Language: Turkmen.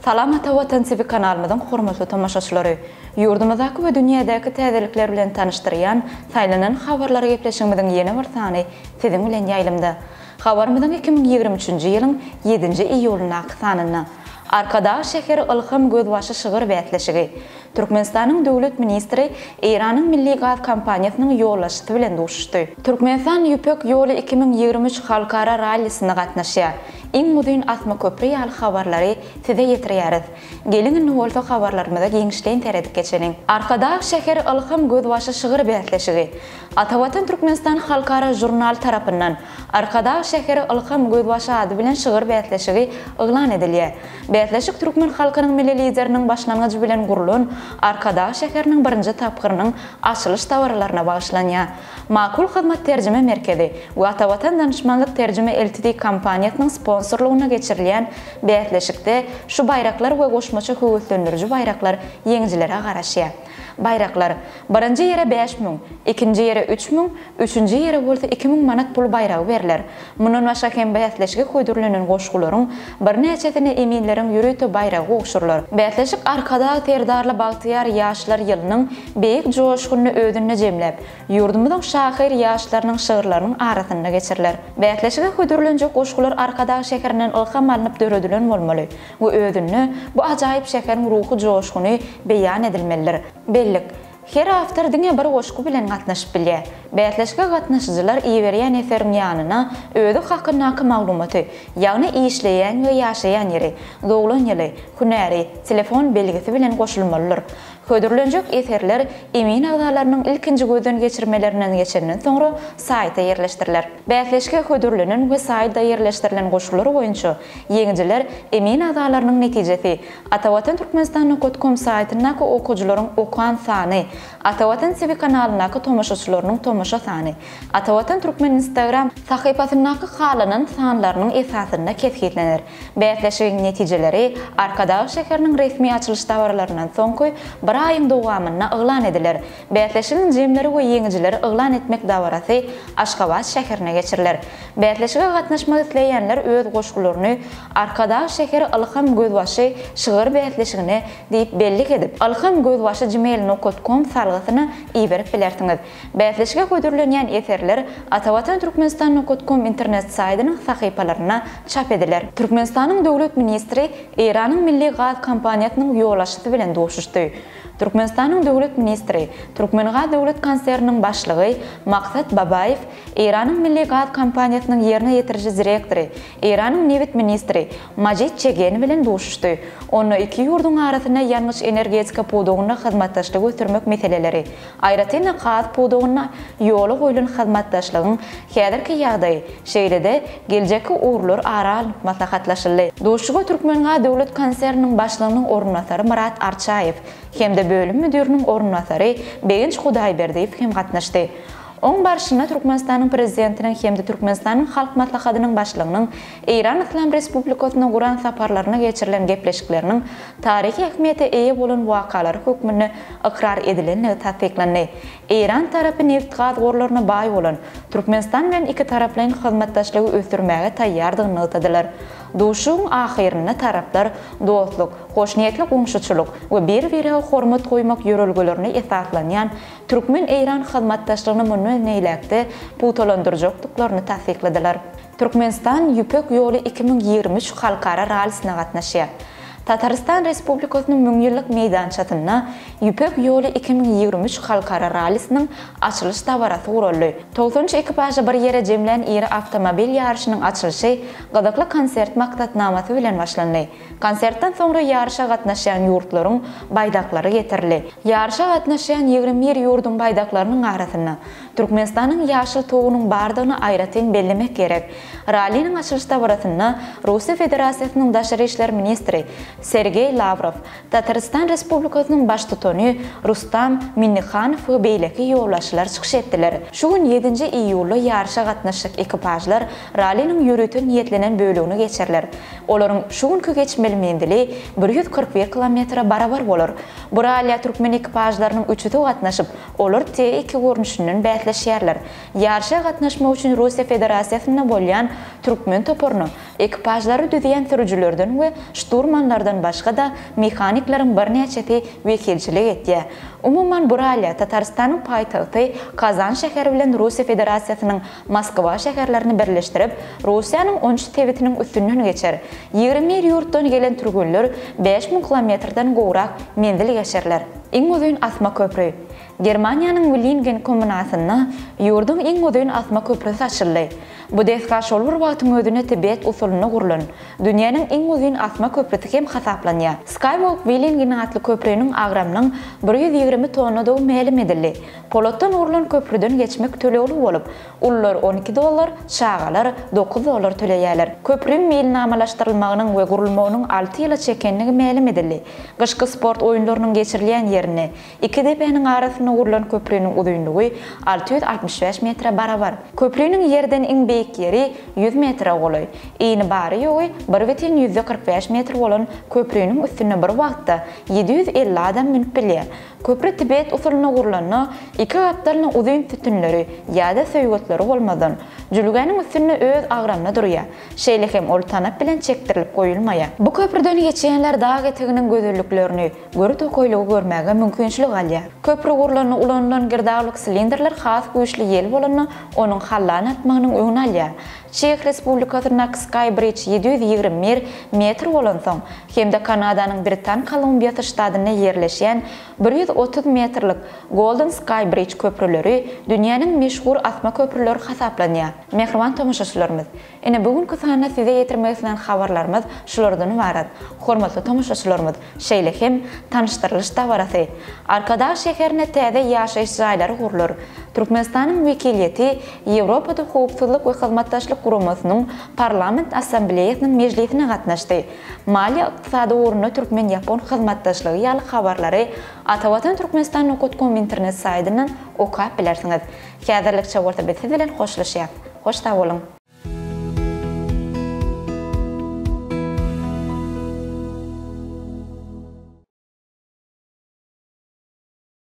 Salam Ata Watan TV kanalımızın hormatly tamaşaçylary. Yurdumyzdaky we dünýädäki täzelikler bilen tanışdyrýan saýlanan habarlary gepleşigimiziň ýeni bir sany siziň bilen ýaýlymda. Habarymyzyň 2023-nji ýylyň 7-nji iýuluny sanyny. Arkadaş şäheri Ilham Gözbaşy şygyr bätleşigi. Türkmenistanyň döwlet ministri Iranyň milli gaz kompaniýasynyň ýollaşy bilen duşuşdy. Türkmenistan ýüpek ýoly 2023 halkara rallysyna gatnaşýar. Iň mudyň asma köprü ýaly habarlary size ýetirýäris. Gelin bolsa habarlarymyza giňişden teredik geçeniň. Arkadaş şäheri Ilham Gözbaşy şygyr bätleşigi. Atawatan Türkmenistan halkara jurnal tarapyndan Arkadaş şäheri Ilham Gözbaşy ady bilen şygyr bätleşigi eglan edilýär. Bätleşik türkmen halkynyň milli lideriniň başlangyjy bilen gurulan Arkadaş şäheriniň birinji tapgyrynyň açylyş tawarlaryna bagyşlanýar. Makul hyzmat terjime merkezi we Atawatan danışmanlyk terjime LTD kompaniýasynyň sponsorlugyna geçirilýän bätleşikde şu bayraklar we goşmaça höwütlendirici bayraklar ýeňjilere garaşýar. Bayraklar birinji ýere 5000, ikinji ýere 3000, üçünji ýere bolsa 2000 manat pul bayragy beriler. Munun başga hem bätleşige koýdurulanan goşgularyň bir näçesine eminleriň ýürüýte bayragy okşurlar. Bätleşik arkada terdarly bagtyar ýaşlar ýylynyň beýik joşguny ödünne jemläp, ýurdumyzyň şahyr ýaşlarynyň şygyrlarynyň arasynda geçiriler. Bätleşige koýdurulanjak goşgular arkada şäherinden ilham alynıp döredilen bolmaly we ödünne bu ajaýyp şäheriň ruhy joşguny beýan edilmelidir. Bellik. Her hafta diňe bir goşgu bilen gatnaşyp bilýär. Bätleşige gatnaşyjylar iýerýän eferin ýanyna özi hakyndaky maglumaty, ýagny işleýän we ýaşaýan ýeri, doglan ýyly, hünäri, telefon belgisi bilen goşulmalydyr. Köýdürülenjek eferler emin agdalarynyň ilkinji gözden geçirmelerinden geçenden soňra saýta ýerleşdiriler. Bätleşige köýdürülenen we saýda ýerleşdirilen goşgular boýunça ýeňjiler emin agdalarynyň netijesi atawatan.turkmenistan.com saýtyndaky okujularyň okuan sany, Atawatan TV kanalynaky tomaşaçylarynyň tomaşa sany, Atawatan Türkmen Instagram sahypasyndaky halanan sanlarynyň esasynda kesgitlenir. Bätleşigiň netijeleri Arkadaş şäheriniň resmi açylyş tawarlaryndan soňky bir aýyň dowamyna eglan ediler. Bätleşigiň jemleri we ýeňjileri eglan etmek dawarasy Aşgabat şäherine geçiriler. Bätleşige gatnaşmak isleýänler öz goşgularyny Arkadaş şäheri Ilham Gözbaşy şygyr bätleşigine diýip bellik edip ilhamgözbaşy@gmail.com salgysyny iýerip bilersiňiz. Bätleşige köýdürilen eferler atawatan.turkmenistan.com internet saýtynyň sahypalaryna çap ediler. Türkmenistanyň döwlet ministri Iranyň milli gaz kompaniýasynyň ýollaşy bilen duşuşdy. Türkmenistanyň döwlet ministri, Türkmengaz döwlet konserniň başlygy Maksat Babayev, Iranyň milli gaz kompaniýasynyň ýerine ýetiriji direktory, Iranyň newit ministri Majid Çegen bilen duşuşdy. Onu iki ýurduň arasyna ýangyş energetika pudogyna hyzmatdaşlyk götürmek meseleleri, aýratynda gaz pudogyna ýoly goýulan hyzmatdaşlygyň häzirki ýagdaýy, şeýlede geljeki uğurlar ara maslahatlaşyldy. Duşuga Türkmengaz döwlet konserniň başlygynyň ornatary Murat Arçayev hemde bölüm müdüriniň ornatary Beginç Hudaýberdiýew hem gatnaşdy. Oň barşyna Türkmenistanyň prezidentiniň hemde Türkmenistanyň halk maslahatynyň başlygynyň Iran Islam Respublikasyna guran saparlaryna geçirilen gepleşikleriniň taryhy ähmiýete eýe bolan wakalary hökmüne ikrar edilenligi tasdiklandy. Iran tarapy neft gaz gorlaryna baý bolan Türkmenistan bilen iki taraplaryň hyzmatdaşlygy ösdürmäge taýýardygyny ýatydylar. Duşuň ahyrynda taraplar dostluk, hoşniýetli gomşuçylyk we bir-birine hormat goýmak ýörelgelerini esaslanýan Türkmen-Iran hyzmatdaşlygyny münäýlekde putolandyrjaklyklaryny tasdikladiler. Türkmenistan ýüpek ýoly 2023 halkara rallysyna gatnaşýar. Tataristan Respublikasynyň müňýyllyk meýdançasyna ýüpek ýoly 2023 halkara rallysynyň açylyş tawarasy guruldy. 9-njy ekipaja bir ýere jemlen iri avtomobil ýarşynyň açylyşy gydakly konsert maksatnamasy bilen başlandy. Konsertden soňra ýarşa gatnaşan ýurtlaryň baydaklary getirildi. Ýarşa gatnaşan 21 ýurdun baydaklarynyň arasyna Türkmenistanyň ýaşyl togunyň bardygyny aýratyn bellemek gerek. Rallynyň açylyş tawarasyna Russiýa Federasiýasynyň daşary işler ministri Sergey Lavrov, Tataristan Respublikasynyň baş tutany Rustam Minnixanov we beýleki ýollaşylar çykyş etdiler. Şu gün 7-nji iýulda ýarşa gatnaşyk ekipajlar rallynyň ýürütün ýetlenen bölügini geçirler. Olaryň şu günkü geçmeli mendili 141 kilometre barabar bolar. Bu rallyga türkmen ekipajlarynyň üçüsi gatnaşyp, olar T2 görnüşinden gapleşýärler. Yarşa gatnaşmak üçin Russiya Federatsiýasyna bolýan türkmen toporunu ekipajlary düzýän sürüjülerden we şturmanlardan başga da mehaniklaryň bir neçeti wekilçilik etdi. Umuman Buralya, Tatarstanyň paýtagty Kazan şäheri bilen Russiya Federatsiýasynyň Moskwa şäherlerini birleşdirip, Russiýanyň 13 tewitiniň üstünden geçer. 20 ýurtdan gelen türkmenler 5000 kilometrden gowrak mendil geçerler. Iň uzun asma köprü. Germaniýanyň Willingen kommunasyna ýurdun iň uzun asma köprüsi açyldy. Bu deska şol bir wagtyň özüne Tibet usulyna gurulan dünýäniň iň uzun asma köprüsi hem hasaplanýar. Skywalk Willingen atly köprüniň agramynyň 120 tonna dow melim edildi. Polotdan urulan köprüden geçmek töleýoli bolup, ullar $12, çağalar $9 töleýärler. Köprünün meýilnamalaşdyrylmagynyň we gurulmagynyň 6 ýyla çekenligi melim edildi. Gyşky sport oýunlarynyň geçirilýän ýerine iki depeniň arasyna urulan köprünün uzunlugy 665 metre barabar. Köprünün ýerden iň beýik ýeri 100 metre goly. Iňi bary ýogy 1,145 metre bolan köprünün üstüne bir wagtda 750 adam minip bilýär. Köprü Tibet usulyna gurulanyny iki gapdalyny uzun tütünleri ýa-da söýgütleri bolmadan jülgäniň üstüne öz agramna durýar. Şeýle hem ol tanap bilen çekdirilip goýulmaýar. Bu köprüden geçýänler dag eteginiň gözelliklerini, görü tokoýlugy görmäge mümkinçilik alýar. Köprü gurulanyny ulanylan girdaglyk silinderler has güýçli ýel bolanyny onuň hallany atmagynyň öňüne alýar. Çek Respublikasynyň Sky Bridge 721 metr bolan soň, hem de Kanadanyň Britan Kolumbiýa ştatyna ýerleşýän 130 metrlik Golden Sky Bridge köprüleri dünýäniň meşhur asma köprüleri hasaplanýar. Mehriban tomoşaçylarymyz, ene bugünkü sahna size ýetirmekden habarlarymyz şulardan ibaret. Hormatly tomoşaçylarymyz, şeýle hem tanışdyrylyş tawarasy. Arkadaş şäherine täze ýaşaýyş jaýlary gurulur. Türkmenistanyň wekiliýeti Ýewropada howpsuzlyk we hyzmatdaşlyk guramasynyň parlament assambleýasynyň mejlisine gatnaşdy. Maliýa ykdysady ornuny Türkmen-Ýapon hyzmatdaşlygy ýaly habarlary Atawatan Türkmenistan.com internet saýtyndan okap bilersiňiz. Häzirlikçe orta bilen hoşlaşýar. Hoşda bolun.